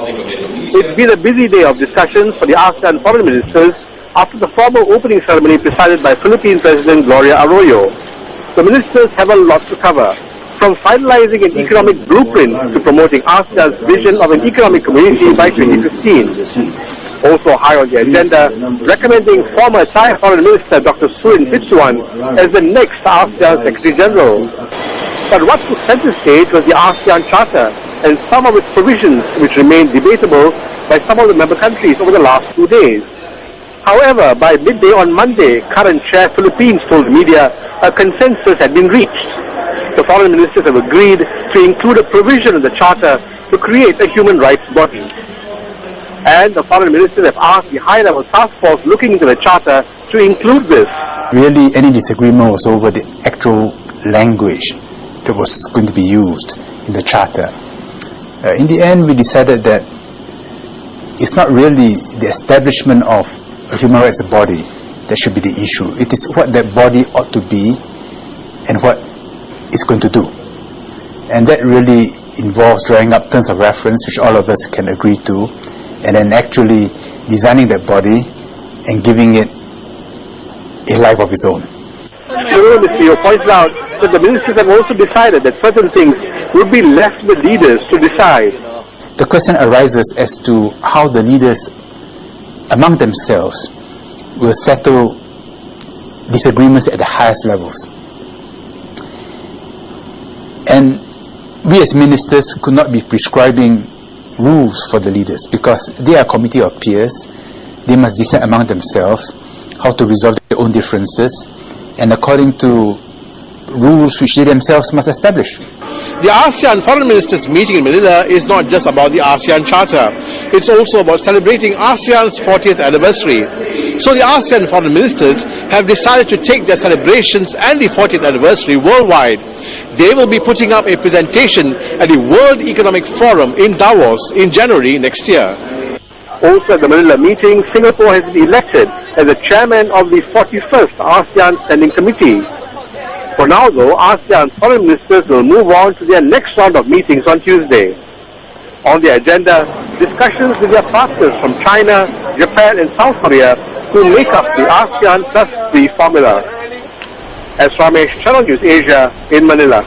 It's been a busy day of discussions for the ASEAN foreign ministers after the formal opening ceremony presided by Philippine President Gloria Arroyo. The ministers have a lot to cover, from finalizing an economic blueprint to promoting ASEAN's vision of an economic community by 2015. Also high on the agenda, recommending former Thai Foreign Minister Dr. Surin Pitsuwan as the next ASEAN Secretary General. But what took center stage was the ASEAN Charter and some of its provisions which remained debatable by some of the member countries over the last 2 days. However, by midday on Monday, current chair Philippines told media a consensus had been reached. The foreign ministers have agreed to include a provision in the Charter to create a human rights body. And the foreign ministers have asked the high-level task force looking into the Charter to include this. Really, any disagreement was over the actual language that was going to be used in the Charter. In the end, we decided that it's not really the establishment of a human rights body that should be the issue. It is what that body ought to be and what it's going to do. And that really involves drawing up terms of reference which all of us can agree to, and then actually designing that body and giving it a life of its own. Mr. Teo points out that the ministers have also decided that certain things would be left to the leaders to decide. The question arises as to how the leaders among themselves will settle disagreements at the highest levels. And we as ministers could not be prescribing rules for the leaders because they are a committee of peers. They must decide among themselves how to resolve their own differences and according to rules which they themselves must establish. The ASEAN Foreign Ministers meeting in Manila is not just about the ASEAN Charter. It's also about celebrating ASEAN's 40th anniversary. So the ASEAN Foreign Ministers have decided to take their celebrations and the 40th anniversary worldwide. They will be putting up a presentation at the World Economic Forum in Davos in January next year. Also at the Manila meeting, Singapore has been elected as the chairman of the 41st ASEAN Standing Committee. For now though, ASEAN's foreign ministers will move on to their next round of meetings on Tuesday. On the agenda, discussions with their partners from China, Japan and South Korea who make up the ASEAN Plus 3 formula. As Ramesh, Channel News Asia in Manila.